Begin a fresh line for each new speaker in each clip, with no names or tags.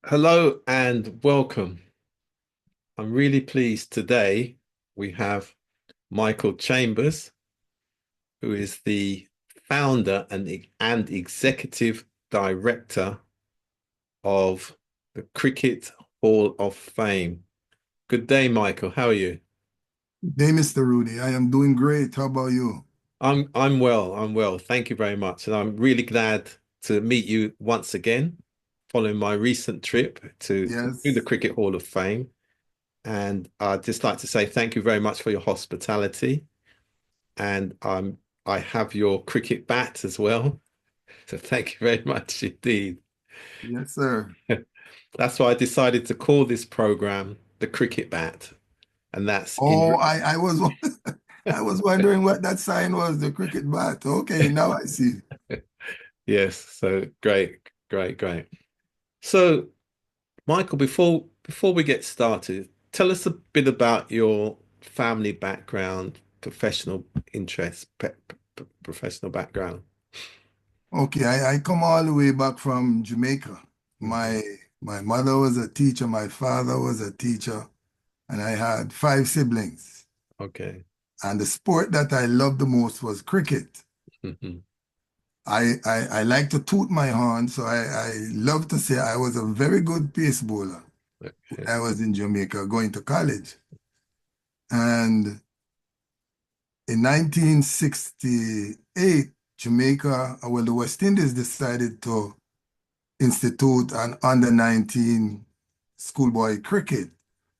Hello and welcome. I'm really pleased today we have Michael Chambers, who is the founder and executive director of the Cricket Hall of Fame. Good day, Michael. How are you?
Hey, Mr. Rudy, I am doing great. How about you?
I'm well. I'm well. Thank you very much. And I'm really glad to meet you once again following my recent trip to the
Yes,
Cricket Hall of Fame. And I'd just like to say thank you very much for your hospitality. And I have your cricket bat as well. So thank you very much indeed.
yes, sir.
That's why I decided to call this program the Cricket Bat. And that's
Oh, I was I was wondering what that sign was, the cricket bat. Okay, now I see.
yes, so great. So Michael, before we get started, tell us a bit about your family background, professional interests, professional background.
Okay, I come all the way back from Jamaica.
Mhm.
My my mother was a teacher, my father was a teacher, and I had five siblings.
Okay.
And the sport that I loved the most was cricket.
Mhm.
I like to toot my horn, so I love to say I was a very good pace bowler when
Okay.
I was in Jamaica going to college. And in 1968, Jamaica, well, the West Indies decided to institute an under 19 schoolboy cricket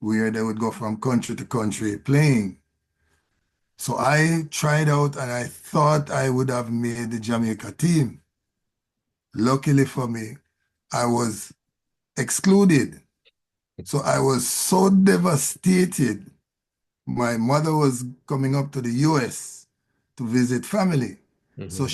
where they would go from country to country playing. So I tried out and I thought I would have made the Jamaica team. Luckily for me, I was excluded. So I was so devastated. My mother was coming up to the US to visit family. So
Mhm.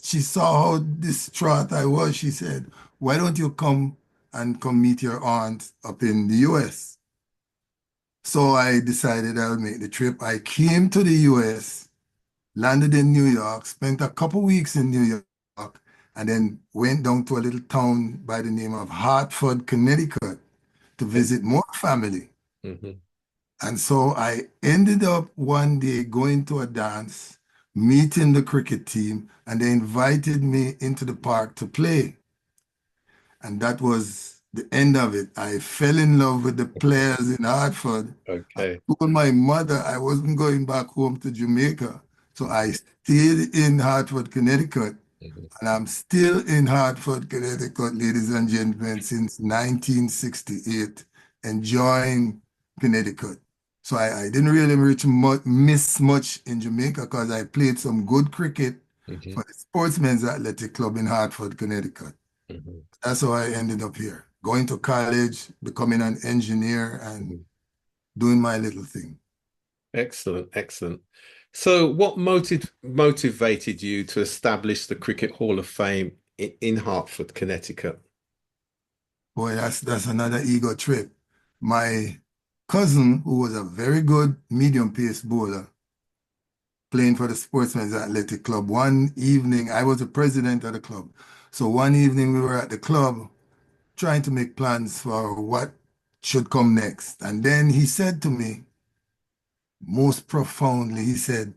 she saw how distraught I was. She said, "Why don't you come meet your aunt up in the US?" So I decided I'll make the trip. I came to the US, landed in New York, spent a couple weeks in New York, and then went down to a little town by the name of Hartford, Connecticut to
Okay.
visit more family.
Mhm.
And so I ended up one day going to a dance, meeting the cricket team, and they invited me into the park to play. And that was the end of it. I fell in love with the players in Hartford. I
Okay.
told my mother I wasn't going back home to Jamaica. So I stayed in Hartford, Connecticut.
Mhm.
And I'm still in Hartford, Connecticut, ladies and gentlemen, since 1968, enjoying Connecticut. So I didn't really miss much in Jamaica because I played some good cricket
Mhm.
for the Sportsmen's Athletic Club in Hartford, Connecticut.
Mhm.
That's how I ended up here, going to college, becoming an engineer, and
Mhm.
doing my little thing.
Excellent. So, what motivated you to establish the Cricket Hall of Fame in Hartford, Connecticut?
Boy, that's another ego trip. My cousin, who was a very good medium pace bowler, playing for the Sportsmen's Athletic Club. One evening, I was the president of the club. So one evening we were at the club trying to make plans for what should come next. And then he said to me, most profoundly, he said,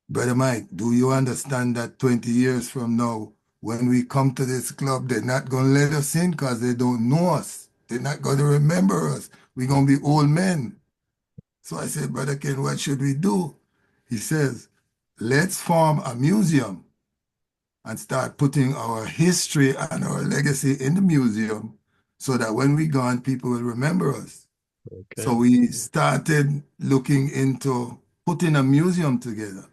"Brother Mike, do you understand that 20 years from now, when we come to this club, they're not going to let us in because they don't know us. They're not going to remember us. We're going to be old men." So I said, "Brother Ken, what should we do?" He says, "Let's form a museum and start putting our history and our legacy in the museum so that when we gone, people will remember us." So
Okay.
we started looking into putting a museum together.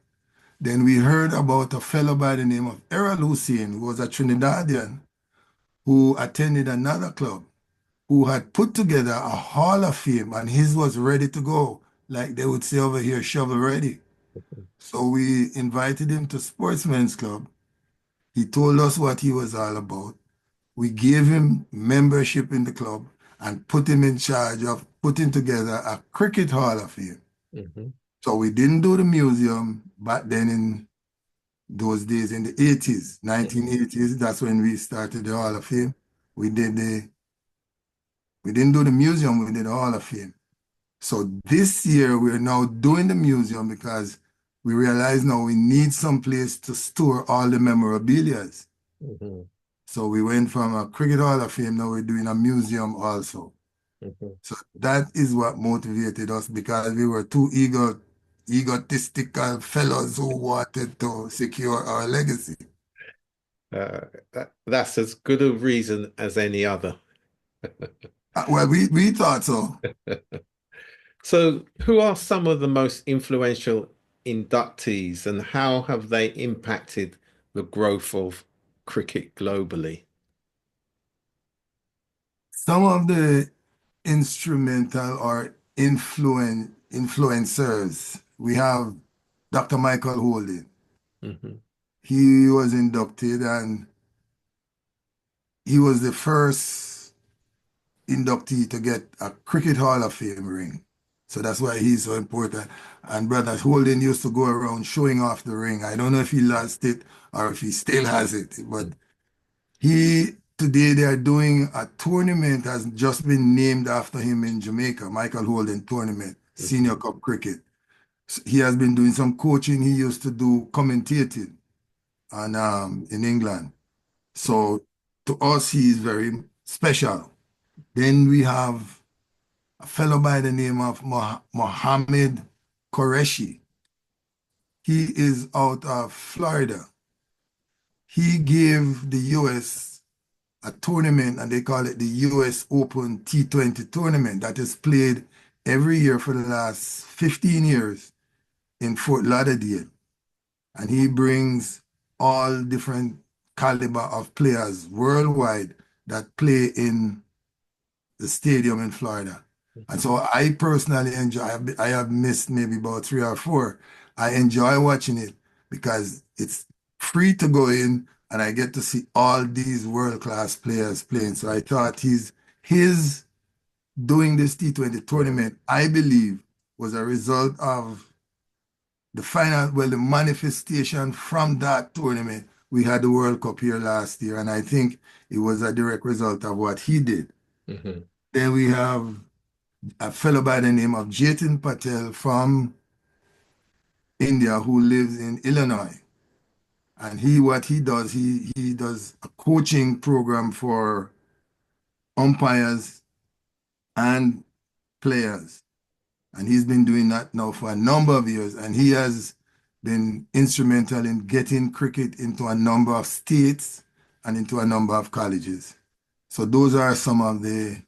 Then we heard about a fellow by the name of Errol Hussein, who was a Trinidadian who attended another club, who had put together a hall of fame, and his was ready to go, like they would say over here, shovel ready. So we invited him to Sportsman's Club. He told us what he was all about. We gave him membership in the club and put him in charge of putting together a cricket hall of fame.
Mhm.
So we didn't do the museum back then in those days in the 80s,
Mhm.
1980s. That's when we started the Hall of Fame. We did we didn't do the museum, we did the Hall of Fame. So this year we're now doing the museum because we realize now we need some place to store all the memorabilia.
Hmm.
So we went from a Cricket Hall of Fame, now we're doing a museum also.
Hmm.
So that is what motivated us because we were two egotistical fellows who wanted to secure our legacy.
Uh, that's as good a reason as any other.
Well, we thought so.
So, who are some of the most influential inductees and how have they impacted the growth of cricket globally?
Some of the instrumental or influencers, we have Dr. Michael Holden.
Hmm.
He was inducted and he was the first inductee to get a Cricket Hall of Fame ring. So that's why he's so important. And Brother Holden used to go around showing off the ring. I don't know if he lost it or if he still has it, but today they are doing a tournament has just been named after him in Jamaica, Michael Holden Tournament, Senior
Hmm.
Cup Cricket. So he has been doing some coaching. He used to do commentating on in England. So to us, he is very special. Then we have a fellow by the name of Mohammed Qureshi. He is out of Florida. He gave the US a tournament and they call it the US Open T20 tournament that is played every year for the last 15 years in Fort Lauderdale. And he brings all different caliber of players worldwide that play in the stadium in Florida. And so I personally enjoy, I have missed maybe about three or four. I enjoy watching it because it's free to go in and I get to see all these world-class players playing. So I thought his doing this T20 tournament, I believe, was a result of the final, well, the manifestation from that tournament. We had the World Cup here last year, and I think it was a direct result of what he did.
Hmm.
Then we have a fellow by the name of Jatin Patel from India who lives in Illinois. And what he does, he does a coaching program for umpires and players. And he's been doing that now for a number of years. And he has been instrumental in getting cricket into a number of states and into a number of colleges. So those are some of the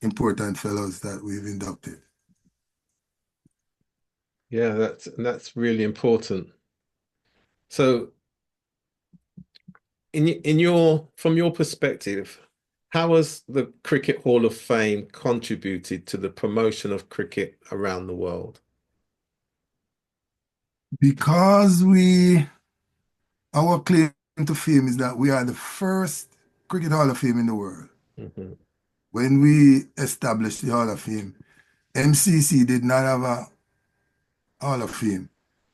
important fellows that we've inducted.
Yeah, that's really important. So, in your from your perspective, how has the Cricket Hall of Fame contributed to the promotion of cricket around the world?
Because our claim to fame is that we are the first Cricket Hall of Fame in the world.
Hmm.
When we established the Hall of Fame, MCC did not have a Hall of Fame.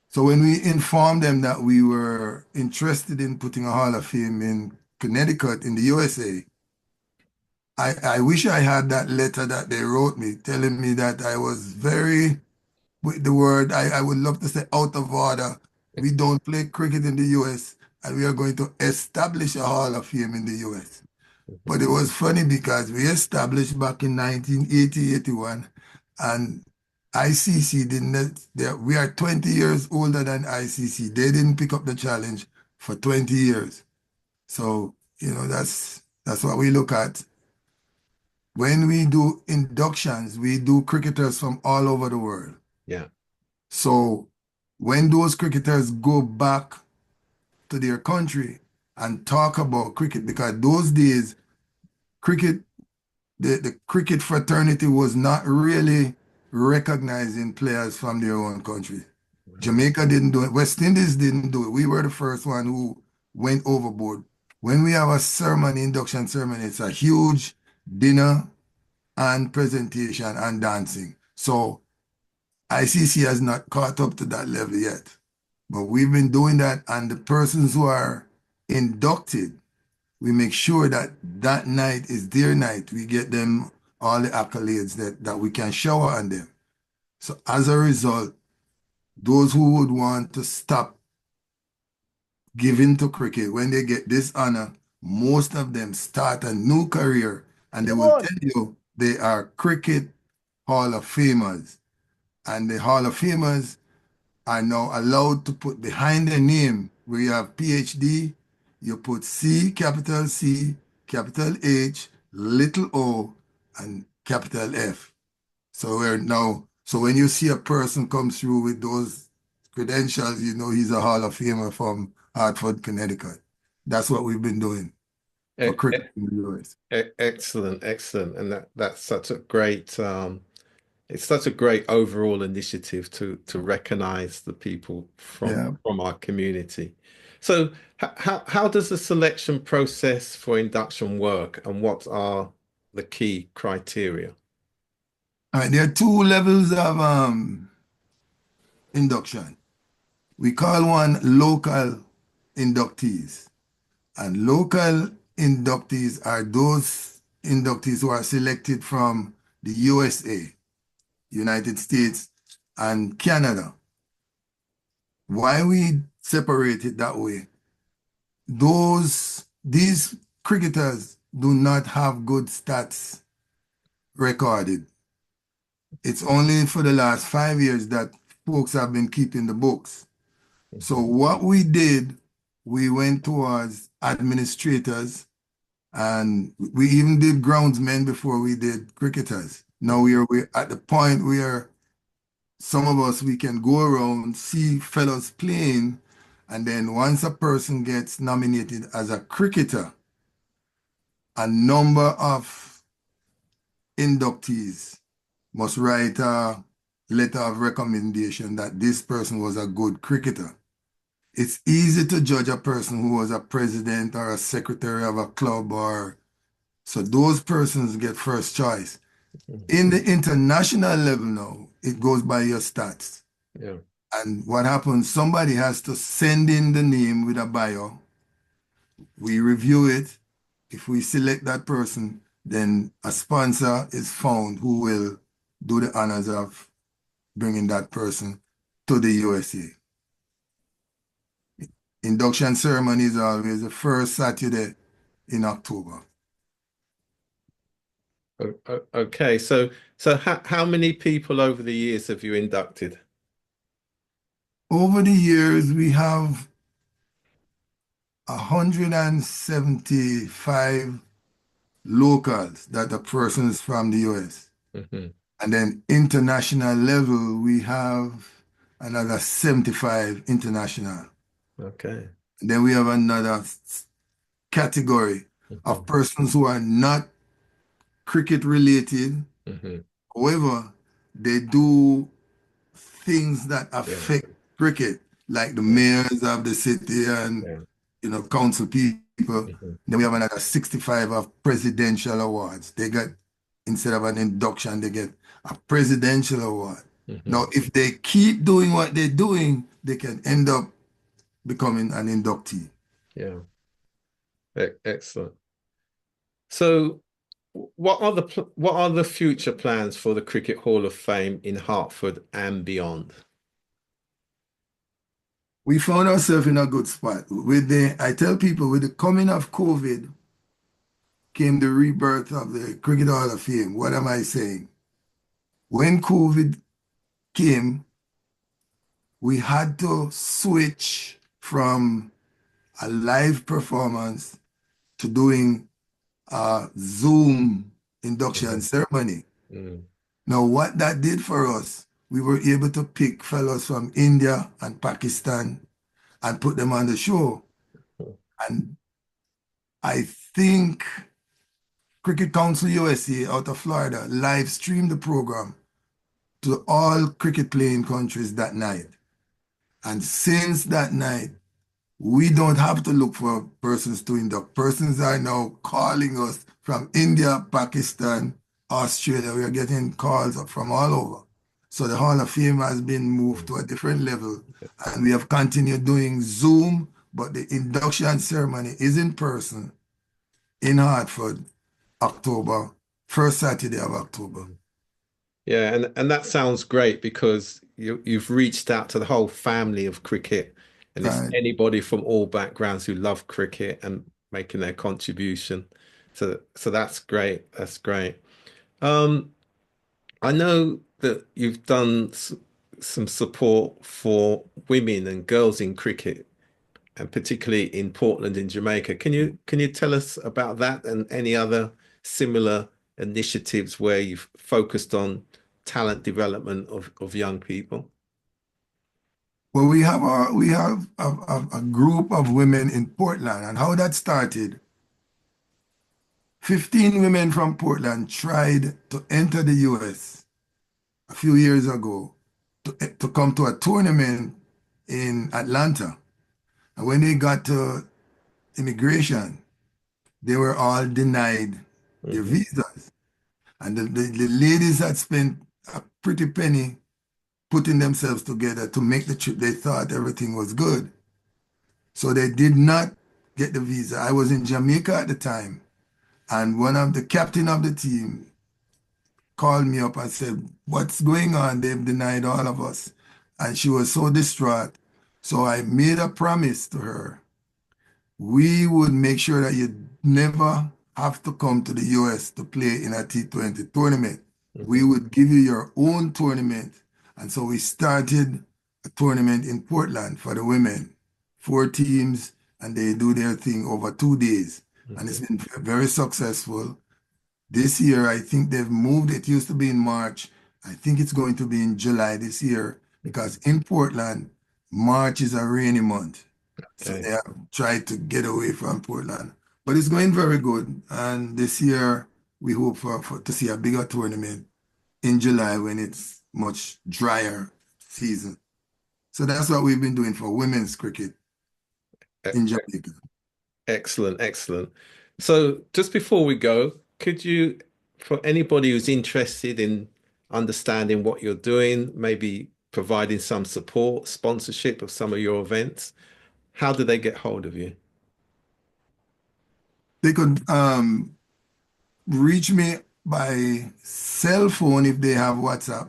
So when we informed them that we were interested in putting a Hall of Fame in Connecticut in the USA, I wish I had that letter that they wrote me telling me that I was very, with the word, I would love to say out of order. We don't play cricket in the US and we are going to establish a Hall of Fame in the US. But it was funny because we established back in 1980, 81, and ICC didn't, we are 20 years older than ICC. They didn't pick up the challenge for 20 years. So, that's what we look at. When we do inductions, we do cricketers from all over the world.
Yeah.
So when those cricketers go back to their country and talk about cricket, because those days, cricket the cricket fraternity was not really recognizing players from their own country.
Right.
Jamaica didn't do it. West Indies didn't do it. We were the first one who went overboard. When we have a ceremony, induction ceremony, it's a huge dinner and presentation and dancing. So ICC has not caught up to that level yet. But we've been doing that, and the persons who are inducted, we make sure that that night is their night. We get them all the accolades that we can shower on them. So as a result, those who would want to stop giving to cricket, when they get this honor, most of them start a new career and they
Come
will
on.
tell you they are cricket Hall of Famers. And the Hall of Famers are now allowed to put behind their name where you have PhD, you put C, capital H, little o, and capital F. So we're now, so when you see a person come through with those credentials, you know he's a Hall of Famer from Hartford, Connecticut. That's what we've been doing for
E-
cricket
e-
in the US.
Excellent, excellent. And that's such a great it's such a great overall initiative to recognize the people
Yeah.
from our community. So how does the selection process for induction work and what are the key criteria?
All right, there are two levels of induction. We call one local inductees. And local inductees are those inductees who are selected from the USA, United States, and Canada. Why we separate it that way? These cricketers do not have good stats recorded. It's only for the last 5 years that folks have been keeping the books. So
Mhm.
what we did, we went towards administrators and we even did groundsmen before we did cricketers. Now we're at the point where some of us, we can go around, see fellows playing, and then once a person gets nominated as a cricketer, a number of inductees must write a letter of recommendation that this person was a good cricketer. It's easy to judge a person who was a president or a secretary of a club, or so those persons get first choice.
Mhm.
In the international level now, it goes by your stats.
Yeah.
And what happens, somebody has to send in the name with a bio. We review it. If we select that person, then a sponsor is found who will do the honors of bringing that person to the USA. Induction ceremony is always the first Saturday in October.
Okay, so how many people over the years have you inducted?
Over the years, we have 175 locals that are persons from the US.
Hmm.
And then international level, we have another 75 international.
Okay.
And then we have another category of
Hmm.
persons who are not cricket related.
Hmm.
However, they do things that
Yeah,
affect cricket, like the
yeah,
mayors of the city and
yeah.
council people.
Hmm.
Then we have another 65 of presidential awards. They get, instead of an induction, they get a presidential award. Now,
Hmm.
if they keep doing what they're doing, they can end up becoming an inductee.
Yeah, excellent. So, what are the future plans for the Cricket Hall of Fame in Hartford and beyond?
We found ourselves in a good spot. I tell people, with the coming of COVID came the rebirth of the Cricket Hall of Fame. What am I saying? When COVID came, we had to switch from a live performance to doing a Zoom induction
Hmm.
ceremony.
Mm.
Now, what that did for us, we were able to pick fellows from India and Pakistan and put them on the show. And I think Cricket Council USA out of Florida live streamed the program to all cricket playing countries that night. And since that night, we don't have to look for persons to induct. Persons are now calling us from India, Pakistan, Australia. We are getting calls from all over. So the Hall of Fame has been moved
Mm.
to a different level, and we have continued doing Zoom, but the induction ceremony is in person. in Hartford, October, first Saturday of October.
Yeah, and that sounds great because you've reached out to the whole family of cricket, and it's
Right.
anybody from all backgrounds who love cricket and making their contribution. So that's great. That's great. Um, I know that you've done some support for women and girls in cricket, and particularly in Portland in Jamaica. Can you tell us about that and any other similar initiatives where you've focused on talent development of young people?
Well, we have a group of women in Portland, and how that started. 15 women from Portland tried to enter the US a few years ago to come to a tournament in Atlanta. And when they got to immigration, they were all denied their
Hmm.
visas. And the ladies had spent a pretty penny putting themselves together to make the trip. They thought everything was good. So they did not get the visa. I was in Jamaica at the time, and one of the captain of the team called me up and said, "What's going on? They've denied all of us." And she was so distraught. So I made a promise to her. We would make sure that you never have to come to the US to play in a T20 tournament. We
Hmm.
would give you your own tournament. And so we started a tournament in Portland for the women, 4 teams, and they do their thing over 2 days. And it's
Hmm.
been very successful. This year, I think they've moved. It used to be in March. I think it's going to be in July this year because in Portland, March is a rainy month. So
Okay.
they have tried to get away from Portland. But it's going very good. And this year, we hope for to see a bigger tournament in July when it's much drier season. So that's what we've been doing for women's cricket
E-
in Jamaica.
Excellent, excellent. So just before we go, could you, for anybody who's interested in understanding what you're doing, maybe providing some support, sponsorship of some of your events, how do they get hold of you?
They could reach me by cell phone if they have WhatsApp.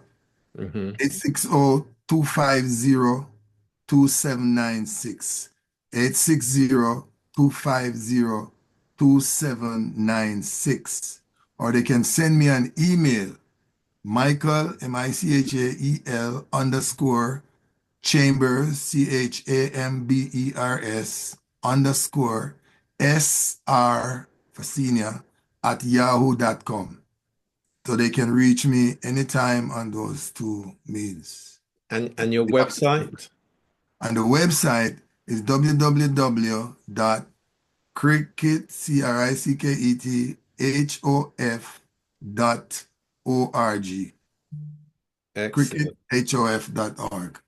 Hmm.
860-250-2796. 860-250-2796. Or they can send me an email, Michael, Michael underscore Chambers, Chambers underscore SR for senior at yahoo.com. So they can reach me anytime on those two means.
And your website?
And the website is www.crickethof.org.
Excellent.
crickethof.org.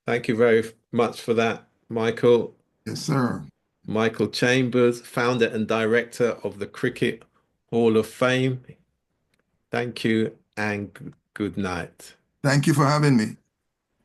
Thank you very much for that, Michael.
Yes, sir.
Michael Chambers, founder and director of the Cricket Hall of Fame. Thank you and good night.
Thank you for having me.